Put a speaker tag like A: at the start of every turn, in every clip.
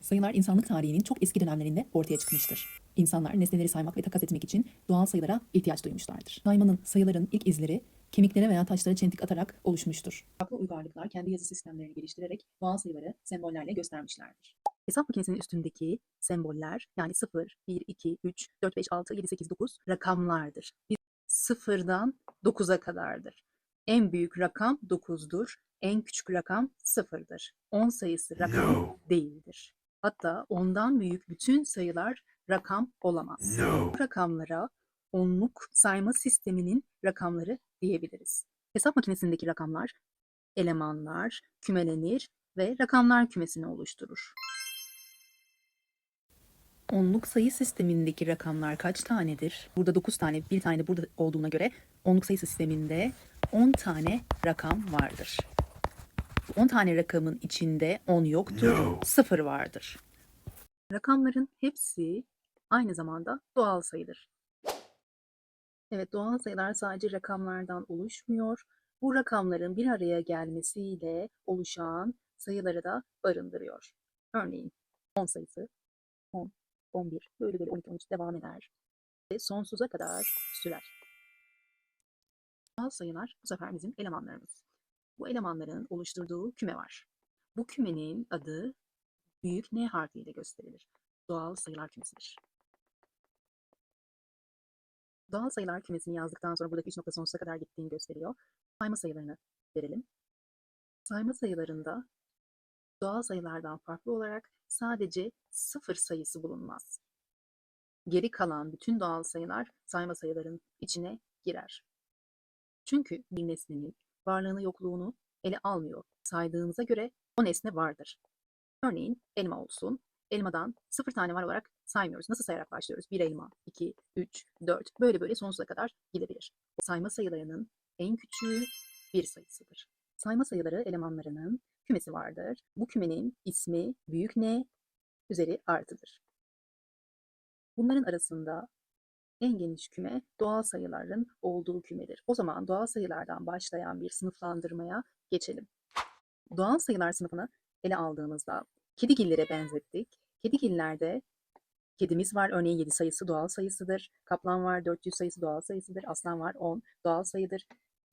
A: Sayılar insanlık tarihinin çok eski dönemlerinde ortaya çıkmıştır. İnsanlar nesneleri saymak ve takas etmek için doğal sayılara ihtiyaç duymuşlardır. Saymanın, sayıların ilk izleri kemiklere veya taşlara çentik atarak oluşmuştur. Farklı uygarlıklar kendi yazı sistemlerini geliştirerek doğal sayıları sembollerle göstermişlerdir. Hesap makinesinin üstündeki semboller yani 0, 1, 2, 3, 4, 5, 6, 7, 8, 9 rakamlardır. Sıfırdan 9'a kadardır. En büyük rakam 9'dur. En küçük rakam 0'dır. 10 sayısı rakam değildir. Hatta ondan büyük bütün sayılar rakam olamaz. Bu rakamlara onluk sayma sisteminin rakamları diyebiliriz. Hesap makinesindeki rakamlar elemanlar, kümelenir ve rakamlar kümesini oluşturur. Onluk sayı sistemindeki rakamlar kaç tanedir? Burada 9 tane, bir tane de burada olduğuna göre onluk sayı sisteminde 10 tane rakam vardır. 10 tane rakamın içinde 10 yoktur, 0 vardır. Rakamların hepsi aynı zamanda doğal sayıdır. Evet, doğal sayılar sadece rakamlardan oluşmuyor. Bu rakamların bir araya gelmesiyle oluşan sayıları da barındırıyor. Örneğin 10 sayısı 10, 11, böyle 12, 13 devam eder ve sonsuza kadar sürer. Doğal sayılar bu sefer bizim elemanlarımız. Bu elemanların oluşturduğu küme var. Bu kümenin adı büyük N harfiyle gösterilir. Doğal sayılar kümesidir. Doğal sayılar kümesini yazdıktan sonra buradaki 3 nokta sonsuza kadar gittiğini gösteriyor. Sayma sayılarını verelim. Sayma sayılarında doğal sayılardan farklı olarak sadece 0 sayısı bulunmaz. Geri kalan bütün doğal sayılar sayma sayıların içine girer. Çünkü bir nesnenin varlığını yokluğunu ele almıyor. Saydığımıza göre o nesne vardır. Örneğin elma olsun. Elmadan 0 tane var olarak saymıyoruz. Nasıl sayarak başlıyoruz? Bir elma, 2, 3, 4 böyle sonsuza kadar gidebilir. Sayma sayılarının en küçüğü bir sayısıdır. Sayma sayıları elemanlarının kümesi vardır. Bu kümenin ismi büyük N üzeri artıdır. Bunların arasında en geniş küme doğal sayıların olduğu kümedir. O zaman doğal sayılardan başlayan bir sınıflandırmaya geçelim. Doğal sayılar sınıfını ele aldığımızda kedigillere benzettik. Kedigillerde kedimiz var, örneğin 7 sayısı doğal sayısıdır. Kaplan var, 400 sayısı doğal sayısıdır. Aslan var, 10 doğal sayıdır.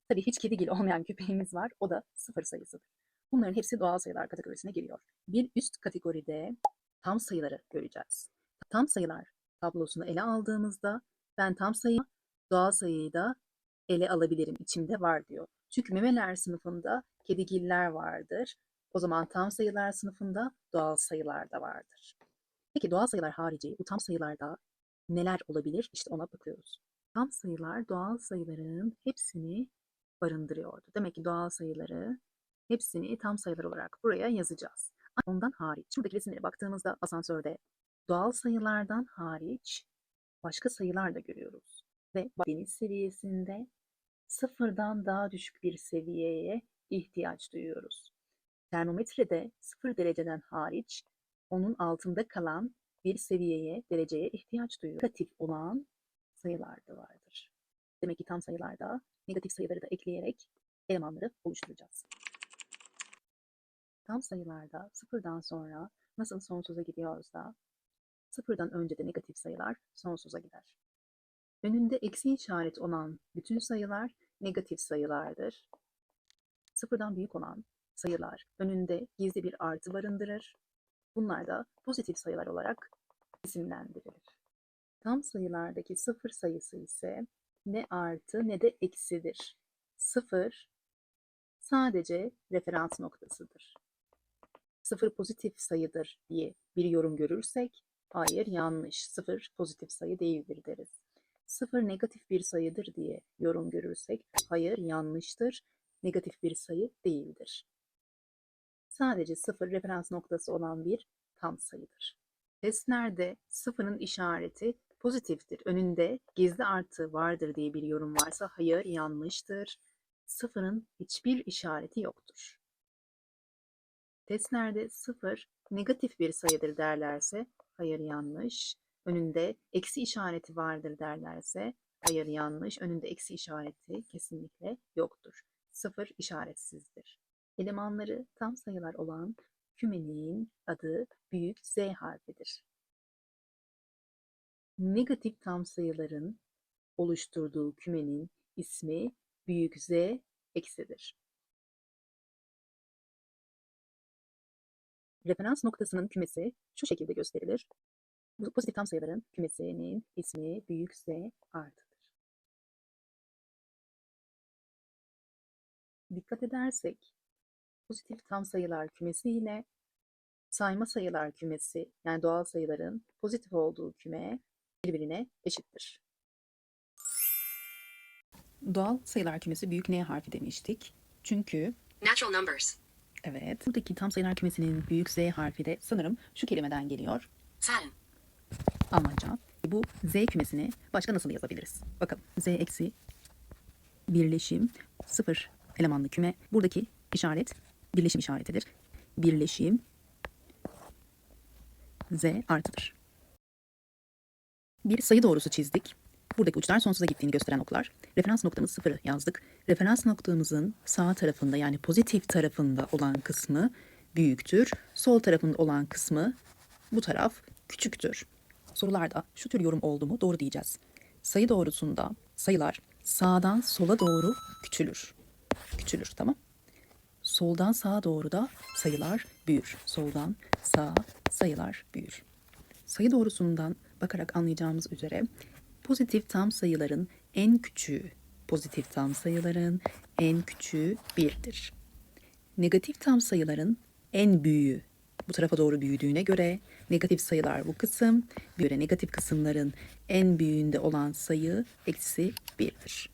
A: Tabii hiç kedigil olmayan köpeğimiz var, o da 0 sayısıdır. Bunların hepsi doğal sayılar kategorisine giriyor. Bir üst kategoride tam sayıları göreceğiz. Tam sayılar tablosunu ele aldığımızda ben tam sayı, doğal sayıyı da ele alabilirim, içimde var diyor. Çünkü memeler sınıfında kedigiller vardır. O zaman tam sayılar sınıfında doğal sayılar da vardır. Peki doğal sayılar harici bu tam sayılarda neler olabilir? İşte ona bakıyoruz. Tam sayılar doğal sayıların hepsini barındırıyordu. Demek ki doğal sayıları hepsini tam sayılar olarak buraya yazacağız. Ondan hariç, şuradaki resimlere baktığımızda asansörde doğal sayılardan hariç başka sayılar da görüyoruz. Ve deniz seviyesinde sıfırdan daha düşük bir seviyeye ihtiyaç duyuyoruz. Termometrede 0 dereceden hariç onun altında kalan bir seviyeye, dereceye ihtiyaç duyuyoruz. Negatif olan sayılar da vardır. Demek ki tam sayılarda negatif sayıları da ekleyerek elemanları oluşturacağız. Tam sayılarda sıfırdan sonra nasıl sonsuza gidiyorsa sıfırdan önce de negatif sayılar sonsuza gider. Önünde eksi işaret olan bütün sayılar negatif sayılardır. Sıfırdan büyük olan sayılar önünde gizli bir artı barındırır. Bunlar da pozitif sayılar olarak isimlendirilir. Tam sayılardaki sıfır sayısı ise ne artı ne de eksidir. Sıfır sadece referans noktasıdır. Sıfır pozitif sayıdır diye bir yorum görürsek, hayır yanlış, sıfır pozitif sayı değildir deriz. Sıfır negatif bir sayıdır diye yorum görürsek, hayır yanlıştır, negatif bir sayı değildir. Sadece sıfır referans noktası olan bir tam sayıdır. Testlerde sıfırın işareti pozitiftir. Önünde gizli artı vardır diye bir yorum varsa hayır yanlıştır. Sıfırın hiçbir işareti yoktur. Testlerde sıfır negatif bir sayıdır derlerse hayır yanlış. Önünde eksi işareti vardır derlerse hayır yanlış. Önünde eksi işareti kesinlikle yoktur. Sıfır işaretsizdir. Elemanları tam sayılar olan kümenin adı büyük Z harfidir. Negatif tam sayıların oluşturduğu kümenin ismi büyük Z eksidir. Referans noktasının kümesi şu şekilde gösterilir. Bu pozitif tam sayıların kümesinin ismi büyük Z artıdır. Dikkat edersek pozitif tam sayılar kümesi ile sayma sayılar kümesi, yani doğal sayıların pozitif olduğu küme birbirine eşittir. Doğal sayılar kümesi büyük N harfi demiştik. Çünkü
B: Natural numbers.
A: evet, buradaki tam sayılar kümesinin büyük Z harfi de sanırım şu kelimeden geliyor.
B: Zahlen.
A: Almanca. Bu Z kümesini başka nasıl yazabiliriz? Bakalım. Z eksi birleşim 0 elemanlı küme. Buradaki işaret birleşim işaretidir. Birleşim Z artıdır. Bir sayı doğrusu çizdik. Buradaki uçlar sonsuza gittiğini gösteren oklar. Referans noktamız 0'ı yazdık. Referans noktamızın sağ tarafında, yani pozitif tarafında olan kısmı büyüktür. Sol tarafında olan kısmı, bu taraf, küçüktür. Sorularda şu tür yorum oldu mu doğru diyeceğiz. Sayı doğrusunda sayılar sağdan sola doğru küçülür. Küçülür, tamam. Soldan sağa doğru da sayılar büyür. Soldan sağa sayılar büyür. Sayı doğrusundan bakarak anlayacağımız üzere pozitif tam sayıların en küçüğü, pozitif tam sayıların en küçüğü 1'dir. Negatif tam sayıların en büyüğü bu tarafa doğru büyüdüğüne göre negatif sayılar bu kısım, bir göre negatif kısımların en büyüğünde olan sayı eksi 1'dir.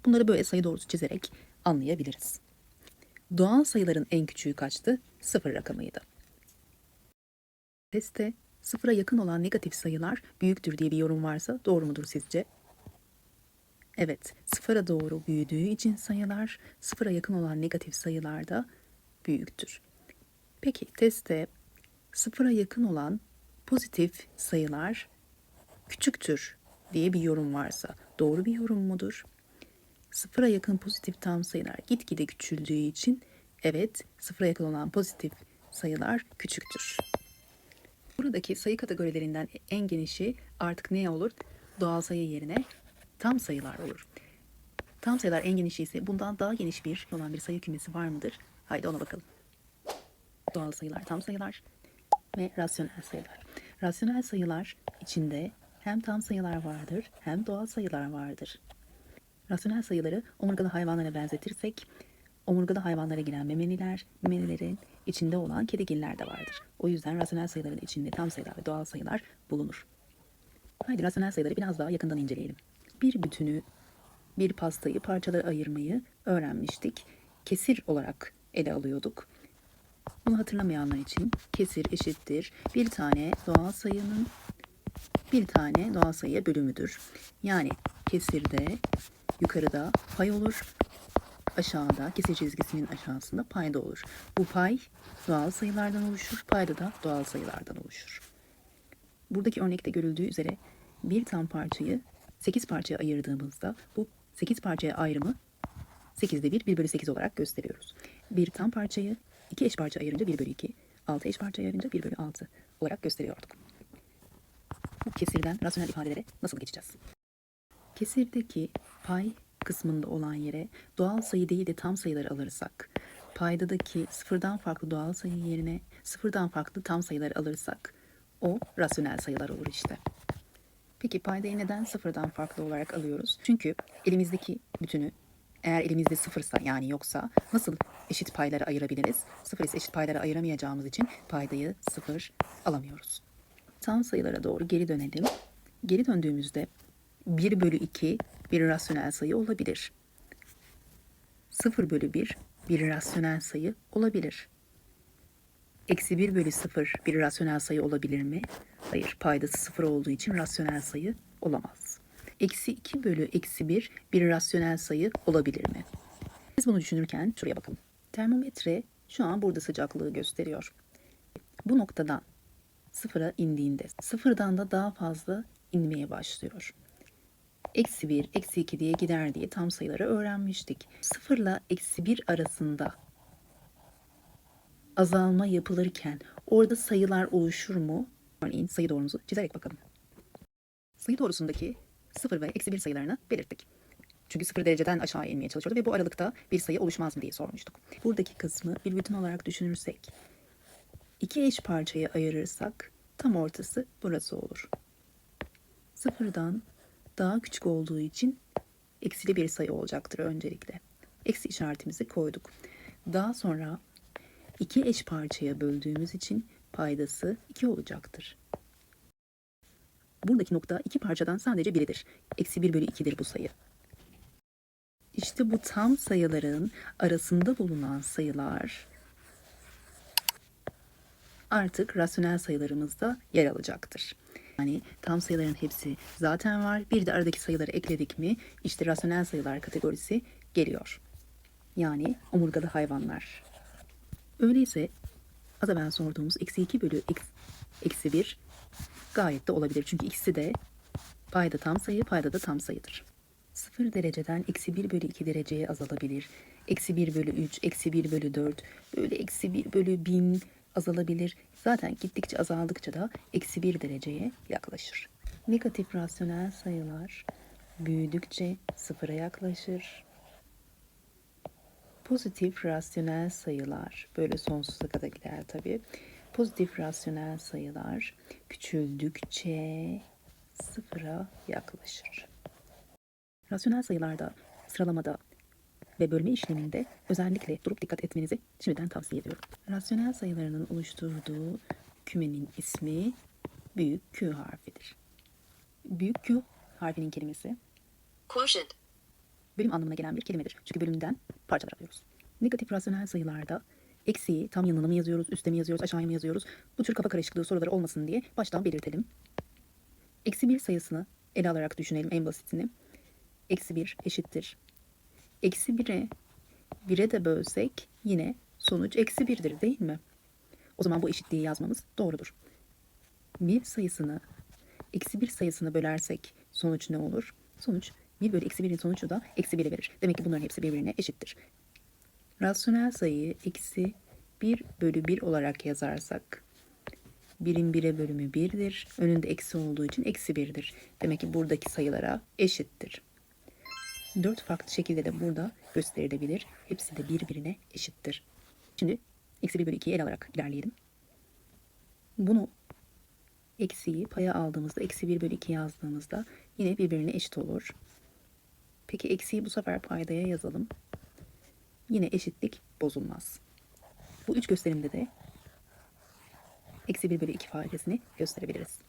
A: Bunları böyle sayı doğrusu çizerek anlayabiliriz. Doğal sayıların en küçüğü kaçtı? 0 rakamıydı. Testte 0'a yakın olan negatif sayılar büyüktür diye bir yorum varsa doğru mudur sizce? Evet, 0'a doğru büyüdüğü için sayılar 0'a yakın olan negatif sayılar da büyüktür. Peki testte 0'a yakın olan pozitif sayılar küçüktür diye bir yorum varsa doğru bir yorum mudur? 0'a yakın pozitif tam sayılar gitgide küçüldüğü için evet, 0'a yakın olan pozitif sayılar küçüktür. Buradaki sayı kategorilerinden en genişi artık ne olur? Doğal sayı yerine tam sayılar olur. Tam sayılar en genişi ise bundan daha geniş bir olan bir sayı kümesi var mıdır? Haydi ona bakalım. Doğal sayılar, tam sayılar ve rasyonel sayılar. Rasyonel sayılar içinde hem tam sayılar vardır hem doğal sayılar vardır. Rasyonel sayıları omurgalı hayvanlara benzetirsek, omurgalı hayvanlara giren memeliler, memelilerin içinde olan kedigiller de vardır. O yüzden rasyonel sayıların içinde tam sayılar ve doğal sayılar bulunur. Haydi rasyonel sayıları biraz daha yakından inceleyelim. Bir bütünü, bir pastayı parçalara ayırmayı öğrenmiştik. Kesir olarak ele alıyorduk. Bunu hatırlamayanlar için kesir eşittir bir tane doğal sayının bir tane doğal sayıya bölümüdür. Yani kesirde yukarıda pay olur, aşağıda kesir çizgisinin aşağısında payda olur. Bu pay doğal sayılardan oluşur, payda da doğal sayılardan oluşur. Buradaki örnekte görüldüğü üzere bir tam parçayı 8 parçaya ayırdığımızda bu 8 parçaya ayrımı 8'de 1 bölü 8 olarak gösteriyoruz. Bir tam parçayı 2 eş parça ayırınca 1 bölü 2, 6 eş parça ayırınca 1 bölü 6 olarak gösteriyorduk. Bu kesirden rasyonel ifadelere nasıl geçeceğiz? Kesirdeki pay kısmında olan yere doğal sayı değil de tam sayıları alırsak, paydadaki sıfırdan farklı doğal sayı yerine sıfırdan farklı tam sayıları alırsak o rasyonel sayılar olur işte. Peki paydayı neden sıfırdan farklı olarak alıyoruz? Çünkü elimizdeki bütünü eğer elimizde sıfırsa, yani yoksa, nasıl eşit paylara ayırabiliriz? Sıfır ise eşit paylara ayıramayacağımız için paydayı sıfır alamıyoruz. Tam sayılara doğru geri dönelim. Geri döndüğümüzde 1 bölü 2 bir rasyonel sayı olabilir. 0 bölü 1 bir rasyonel sayı olabilir. Eksi 1 bölü 0 bir rasyonel sayı olabilir mi? Hayır, paydası 0 olduğu için rasyonel sayı olamaz. Eksi 2 bölü eksi 1 bir rasyonel sayı olabilir mi? Biz bunu düşünürken şuraya bakalım. Termometre şu an burada sıcaklığı gösteriyor. Bu noktadan sıfıra indiğinde sıfırdan da daha fazla inmeye başlıyor. Eksi 1, eksi 2 diye gider diye tam sayıları öğrenmiştik. 0 ile eksi 1 arasında azalma yapılırken orada sayılar oluşur mu? Örneğin sayı doğrumuzu çizerek bakalım. Sayı doğrusundaki 0 ve -1 sayılarını belirttik. Çünkü 0 dereceden aşağı inmeye çalışıyordu ve bu aralıkta bir sayı oluşmaz mı diye sormuştuk. Buradaki kısmı bir bütün olarak düşünürsek, iki eş parçaya ayırırsak tam ortası burası olur. 0'dan daha küçük olduğu için eksili bir sayı olacaktır öncelikle. Eksi işaretimizi koyduk. Daha sonra iki eş parçaya böldüğümüz için paydası 2 olacaktır. Buradaki nokta iki parçadan sadece biridir. -1/2'dir bu sayı. İşte bu tam sayıların arasında bulunan sayılar artık rasyonel sayılarımızda yer alacaktır. Yani tam sayıların hepsi zaten var. Bir de aradaki sayıları ekledik mi işte rasyonel sayılar kategorisi geliyor. Yani omurgalı hayvanlar. Öyleyse az evvel sorduğumuz -2/-1 gayet de olabilir. Çünkü ikisi de payda tam sayı, payda da tam sayıdır. 0 dereceden -1/2 dereceye azalabilir. -1/3, -1/4, böyle -1/1000 azalabilir. Zaten gittikçe azaldıkça da -1 dereceye yaklaşır. Negatif rasyonel sayılar büyüdükçe sıfıra yaklaşır. Pozitif rasyonel sayılar böyle sonsuza kadar gider tabii. Pozitif rasyonel sayılar küçüldükçe sıfıra yaklaşır. Rasyonel sayılarda, sıralamada ve bölme işleminde özellikle durup dikkat etmenizi şimdiden tavsiye ediyorum. Rasyonel sayılarının oluşturduğu kümenin ismi büyük Q harfidir. Büyük Q harfinin kelimesi
B: Quotient.
A: bölüm anlamına gelen bir kelimedir. Çünkü bölümden parçalar alıyoruz. Negatif rasyonel sayılarda eksiği tam yanına mı yazıyoruz, üste mi yazıyoruz, aşağıya mı yazıyoruz? Bu tür kafa karışıklığı soruları olmasın diye baştan belirtelim. -1 sayısını ele alarak düşünelim en basitini. -1 eşittir. -1'e 1'e de bölsek yine sonuç -1'dir değil mi? O zaman bu eşitliği yazmamız doğrudur. Bir sayısını -1 sayısına bölersek sonuç ne olur? Sonuç 1 bölü -1'in sonucu da -1'i verir. Demek ki bunların hepsi birbirine eşittir. Rasyonel sayıyı -1/1 olarak yazarsak 1'in 1'e bölümü 1'dir. Önünde eksi olduğu için -1'dir. Demek ki buradaki sayılara eşittir. 4 farklı şekilde de burada gösterilebilir. Hepsi de birbirine eşittir. Şimdi -1/2'yi ele alarak ilerleyelim. Bunu eksiği paya aldığımızda -1/2 yazdığımızda yine birbirine eşit olur. Peki eksiği bu sefer paydaya yazalım. Yine eşitlik bozulmaz. Bu üç gösterimde de -1/2 ifadesini gösterebiliriz.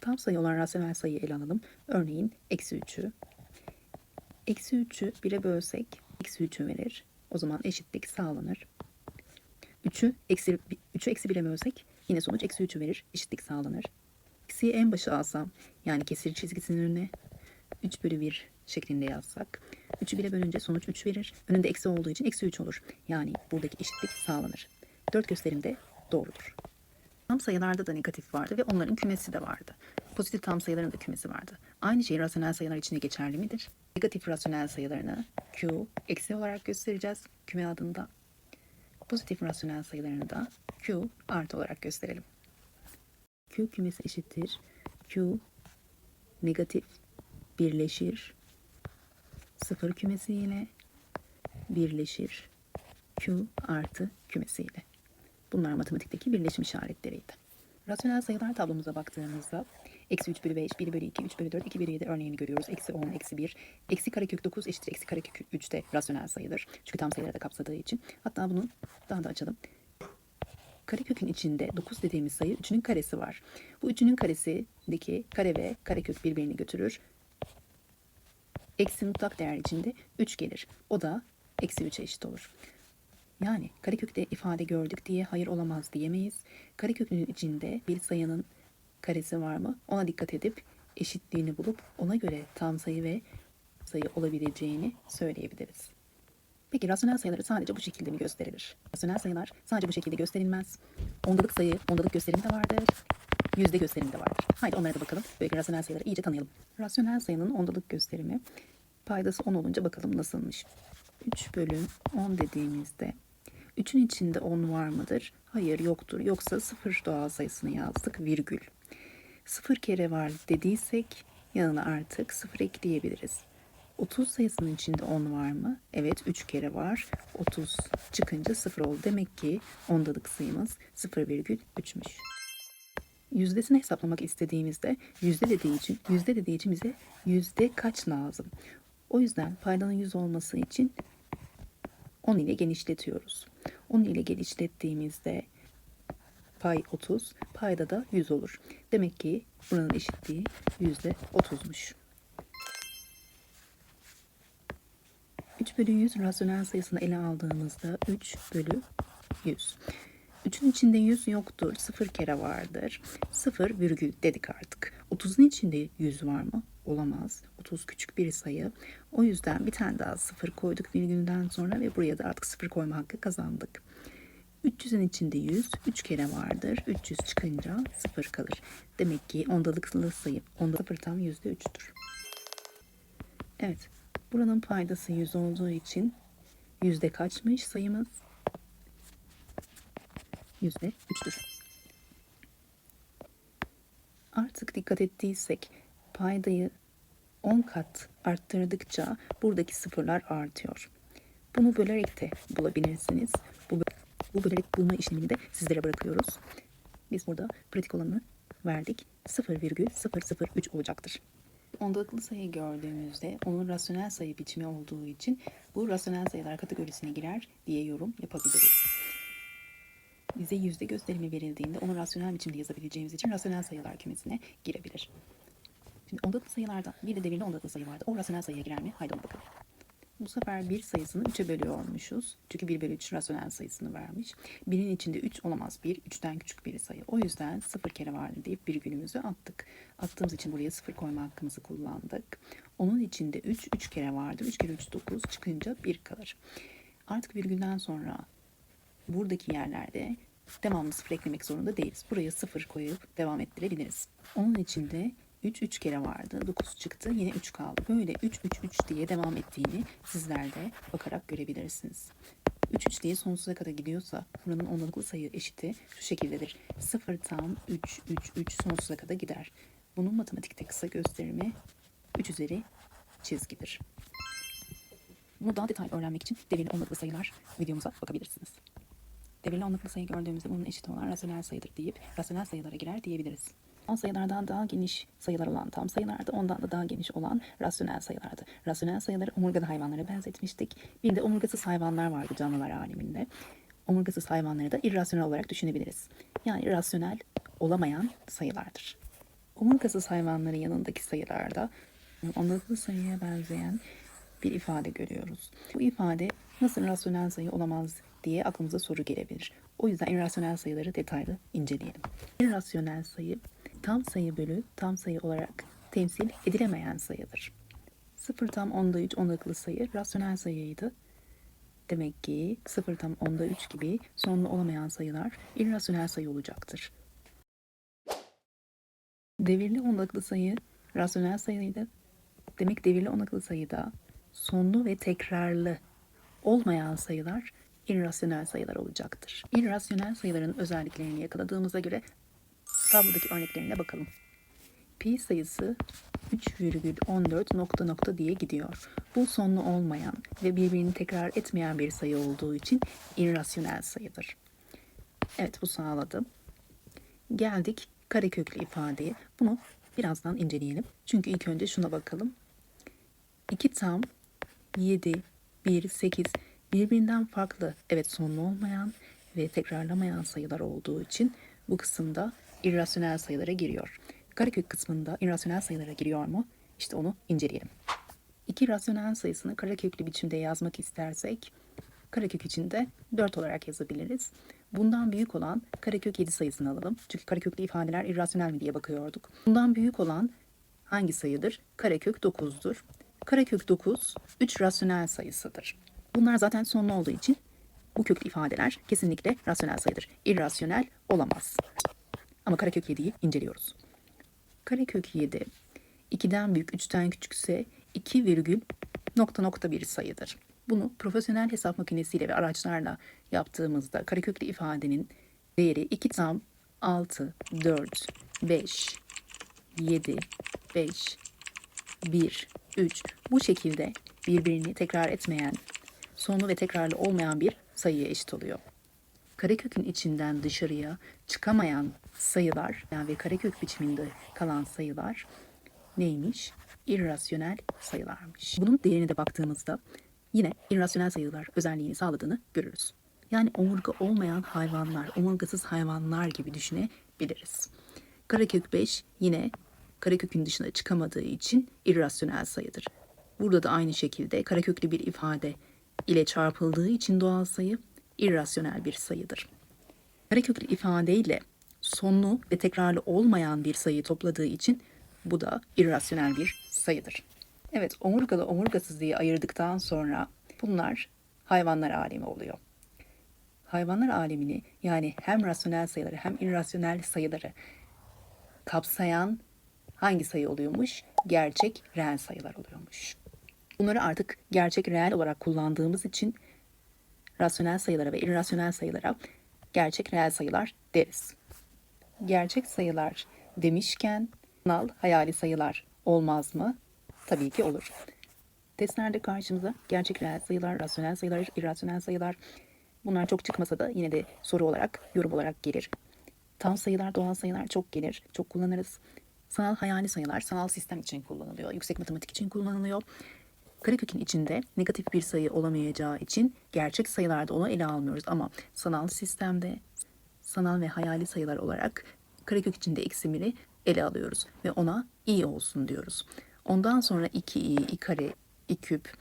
A: Tam sayı olan rasyonel sayıyı ele alalım. Örneğin -3'ü. -3'ü 1'e bölsek -3'ü verir. O zaman eşitlik sağlanır. 3'ü -1'e bölsek yine sonuç -3'ü verir. Eşitlik sağlanır. Eksiği en başa alsam yani kesir çizgisinin önüne 3/1 şeklinde yazsak 3'ü 1'e bölünce sonuç 3 verir. Önünde eksi olduğu için -3 olur. Yani buradaki eşitlik sağlanır. 4 gösterim de doğrudur. Tam sayılarda da negatif vardı ve onların kümesi de vardı. Pozitif tam sayıların da kümesi vardı. Aynı şey rasyonel sayılar için de geçerli midir? Negatif rasyonel sayılarını Q eksi olarak göstereceğiz küme adında. Pozitif rasyonel sayılarını da Q artı olarak gösterelim. Q kümesi eşittir. Q negatif birleşir. Sıfır kümesiyle birleşir. Q artı kümesiyle. Bunlar matematikteki birleşim işaretleriydi. Rasyonel sayılar tablomuza baktığımızda -3/5, 1/2, 3/4, 2/7 örneğini görüyoruz. -10, -1, eksi karekök 9 eşittir eksi karekök 3 de rasyonel sayıdır. Çünkü tam sayıları da kapsadığı için. Hatta bunu daha da açalım. Karekökün içinde 9 dediğimiz sayı 3'ünün karesi var. Bu 3'ünün karesindeki kare ve karekök birbirini götürür. Eksi mutlak değer içinde 3 gelir. O da -3'e eşit olur. Yani karekökte ifade gördük diye hayır olamaz diyemeyiz. Karekökün içinde bir sayının karesi var mı? Ona dikkat edip eşitliğini bulup ona göre tam sayı ve sayı olabileceğini söyleyebiliriz. Peki rasyonel sayıları sadece bu şekilde mi gösterilir? Rasyonel sayılar sadece bu şekilde gösterilmez. Ondalık sayı, ondalık gösterim de vardır. Yüzde gösterim de vardır. Haydi onlara da bakalım. Böylece rasyonel sayıları iyice tanıyalım. Rasyonel sayının ondalık gösterimi paydası 10 olunca bakalım nasılmış. 3/10 dediğimizde 3'ün içinde 10 var mıdır? Hayır, yoktur. Yoksa 0 doğal sayısını yazdık, virgül. 0 kere var dediysek yanına artık 0 ekleyebiliriz. 30 sayısının içinde 10 var mı? Evet, 3 kere var. 30 çıkınca 0 oldu. Demek ki ondalık sayımız 0,3'müş. Yüzdesini hesaplamak istediğimizde yüzde dediği için bize yüzde kaç lazım? O yüzden paydanın 100 olması için 10 ile genişletiyoruz. 10 ile genişlettiğimizde pay 30, payda da 100 olur. Demek ki buranın eşitliği %30'muş. 3 bölü 100 rasyonel sayısını ele aldığımızda 3 bölü 100. 3'ün içinde 100 yoktur. 0 kere vardır. 0 virgül dedik artık. 30'un içinde 100 var mı? Olamaz. 30 küçük bir sayı. O yüzden bir tane daha 0 koyduk virgülden sonra ve buraya da artık 0 koyma hakkı kazandık. 300'ün içinde 100, 3 kere vardır. 300 çıkınca 0 kalır. Demek ki ondalıklı sayı, onda 0 tam %3'tür. Evet, buranın paydası 100 olduğu için yüzde kaçmış sayımız? %3'tür. Artık dikkat ettiysek paydayı 10 kat arttırdıkça buradaki sıfırlar artıyor. Bunu bölerek de bulabilirsiniz. Bu bölerek bulma işlemini de sizlere bırakıyoruz. Biz burada pratik olanı verdik. 0,003 olacaktır. Ondalıklı sayı gördüğümüzde onun rasyonel sayı biçimi olduğu için bu rasyonel sayılar kategorisine girer diye yorum yapabiliriz. Bize yüzde gösterimi verildiğinde onu rasyonel biçimde yazabileceğimiz için rasyonel sayılar kümesine girebilir. Şimdi ondalıklı sayılardan bir de devirli ondalıklı sayı vardı. O rasyonel sayıya girer mi? Haydi ona bakalım. Bu sefer bir sayısını 3'e bölüyormuşuz. Çünkü 1 bölü 3 rasyonel sayısını vermiş. 1'in içinde 3 olamaz. 1, 3'ten küçük bir sayı. O yüzden 0 kere vardı deyip virgülümüzü attık. Attığımız için buraya 0 koyma hakkımızı kullandık. Onun içinde 3, 3 kere vardır. 3 kere 3, 9 çıkınca 1 kalır. Artık virgülden sonra buradaki yerlerde devamlı 0 eklemek zorunda değiliz. Buraya 0 koyup devam ettirebiliriz. Onun içinde 3, 3 kere vardı. 9 çıktı. Yine 3 kaldı. Böyle 3, 3, 3 diye devam ettiğini sizler de bakarak görebilirsiniz. 3, 3 diye sonsuza kadar gidiyorsa buranın ondalıklı sayı eşiti şu şekildedir. 0 tam 3, 3, 3 sonsuza kadar gider. Bunun matematikte kısa gösterimi 3 üzeri çizgidir. Bunu daha detaylı öğrenmek için devirli ondalıklı sayılar videomuza bakabilirsiniz. Devirli ondalıklı sayı gördüğümüzde bunun eşit olan rasyonel sayıdır deyip rasyonel sayılara girer diyebiliriz. Tam sayılardan daha geniş sayılar olan tam sayılardı, ondan da daha geniş olan rasyonel sayılardı. Rasyonel sayıları omurgalı hayvanlara benzetmiştik. Bir de omurgasız hayvanlar vardı canlılar aleminde. Omurgasız hayvanları da irrasyonel olarak düşünebiliriz. Yani irrasyonel olamayan sayılardır. Omurgasız hayvanların yanındaki sayılarda ondalıklı sayıya benzeyen bir ifade görüyoruz. Bu ifade nasıl rasyonel sayı olamaz diye aklımıza soru gelebilir. O yüzden irrasyonel sayıları detaylı inceleyelim. İrrasyonel sayı tam sayı bölü tam sayı olarak temsil edilemeyen sayıdır. 0 tam onda 3 ondalıklı sayı rasyonel sayıydı. Demek ki 0 tam onda 3 gibi sonlu olamayan sayılar irrasyonel sayı olacaktır. Devirli ondalıklı sayı rasyonel sayıydı. Demek devirli ondalıklı sayıda sonlu ve tekrarlı olmayan sayılar irrasyonel sayılar olacaktır. İrrasyonel sayıların özelliklerini yakaladığımıza göre tablodaki örneklerine bakalım. Pi sayısı 3,14 nokta nokta diye gidiyor. Bu sonlu olmayan ve birbirini tekrar etmeyen bir sayı olduğu için irrasyonel sayıdır. Evet, bu sağladı. Geldik kareköklü ifadeye. Bunu birazdan inceleyelim. Çünkü ilk önce şuna bakalım. 2 tam 7, 1, 8 birbirinden farklı, evet sonlu olmayan ve tekrarlamayan sayılar olduğu için bu kısımda irrasyonel sayılara giriyor. Karekök kısmında irrasyonel sayılara giriyor mu? İşte onu inceleyelim. İki rasyonel sayısını kareköklü biçimde yazmak istersek karekök içinde 4 olarak yazabiliriz. Bundan büyük olan karekök 7 sayısını alalım. Çünkü kareköklü ifadeler irrasyonel mi diye bakıyorduk. Bundan büyük olan hangi sayıdır? Karekök 9'dur. Karekök 9, 3 rasyonel sayısıdır. Bunlar zaten sonlu olduğu için bu köklü ifadeler kesinlikle rasyonel sayıdır. İrrasyonel olamaz. Ama karekök 7'yi inceliyoruz. Karekök 7, 2'den büyük, 3'ten küçükse 2 virgül nokta nokta bir sayıdır. Bunu profesyonel hesap makinesiyle ve araçlarla yaptığımızda kareköklü ifadenin değeri 2 tam 6, 4, 5, 7, 5, 1, 3 bu şekilde birbirini tekrar etmeyen, sonlu ve tekrarlı olmayan bir sayıya eşit oluyor. Karekökün içinden dışarıya çıkamayan sayılar ve karekök biçiminde kalan sayılar neymiş? İrrasyonel sayılarmış. Bunun değerine de baktığımızda yine irrasyonel sayılar özelliğini sağladığını görürüz. Yani omurga olmayan hayvanlar, omurgasız hayvanlar gibi düşünebiliriz. Karekök 5 yine karekökün dışına çıkamadığı için irrasyonel sayıdır. Burada da aynı şekilde kareköklü bir ifade ile çarpıldığı için doğal sayı irrasyonel bir sayıdır. Kareköklü ifadeyle sonlu ve tekrarlı olmayan bir sayıyı topladığı için bu da irrasyonel bir sayıdır. Evet, omurgalı omurgasız diye ayırdıktan sonra bunlar hayvanlar alemi oluyor. Hayvanlar alemini yani hem rasyonel sayıları hem irrasyonel sayıları kapsayan hangi sayı oluyormuş? Gerçek reel sayılar oluyormuş. Bunları artık gerçek reel olarak kullandığımız için rasyonel sayılara ve irrasyonel sayılara gerçek reel sayılar deriz. Gerçek sayılar demişken sanal hayali sayılar olmaz mı? Tabii ki olur. Testlerde karşımıza gerçek reel sayılar, rasyonel sayılar, irrasyonel sayılar bunlar çok çıkmasa da yine de soru olarak, yorum olarak gelir. Tam sayılar, doğal sayılar çok gelir, çok kullanırız. Sanal hayali sayılar sanal sistem için kullanılıyor, yüksek matematik için kullanılıyor. Karekökün içinde negatif bir sayı olamayacağı için gerçek sayılarda onu ele almıyoruz ama sanal sistemde sanal ve hayali sayılar olarak karekök içinde eksi 1'i ele alıyoruz ve ona i olsun diyoruz. Ondan sonra 2i, i kare, i küp,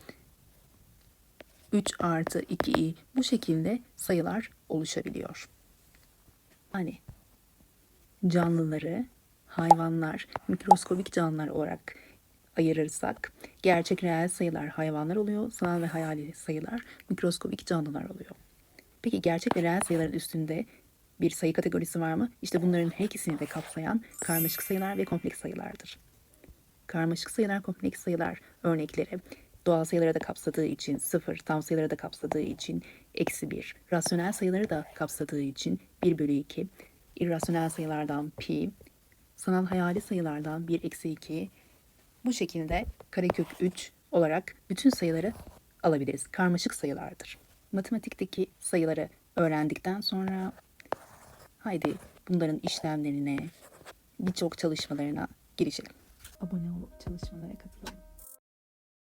A: 3 artı 2i bu şekilde sayılar oluşabiliyor. Hani canlıları hayvanlar, mikroskobik canlılar olarak ayırırsak gerçek reel sayılar hayvanlar oluyor, sanal ve hayali sayılar mikroskobik canlılar oluyor. Peki gerçek ve reel sayıların üstünde bir sayı kategorisi var mı? İşte bunların her ikisini de kapsayan karmaşık sayılar ve kompleks sayılardır. Karmaşık sayılar, kompleks sayılar örnekleri doğal sayıları da kapsadığı için 0, tam sayıları da kapsadığı için eksi 1, rasyonel sayıları da kapsadığı için 1 bölü 2, irrasyonel sayılardan pi, sanal hayali sayılardan 1 eksi 2, bu şekilde karekök 3 olarak bütün sayıları alabiliriz. Karmaşık sayılardır. Matematikteki sayıları öğrendikten sonra haydi bunların işlemlerine, birçok çalışmalarına girişelim. Abone olup çalışmalara katılın.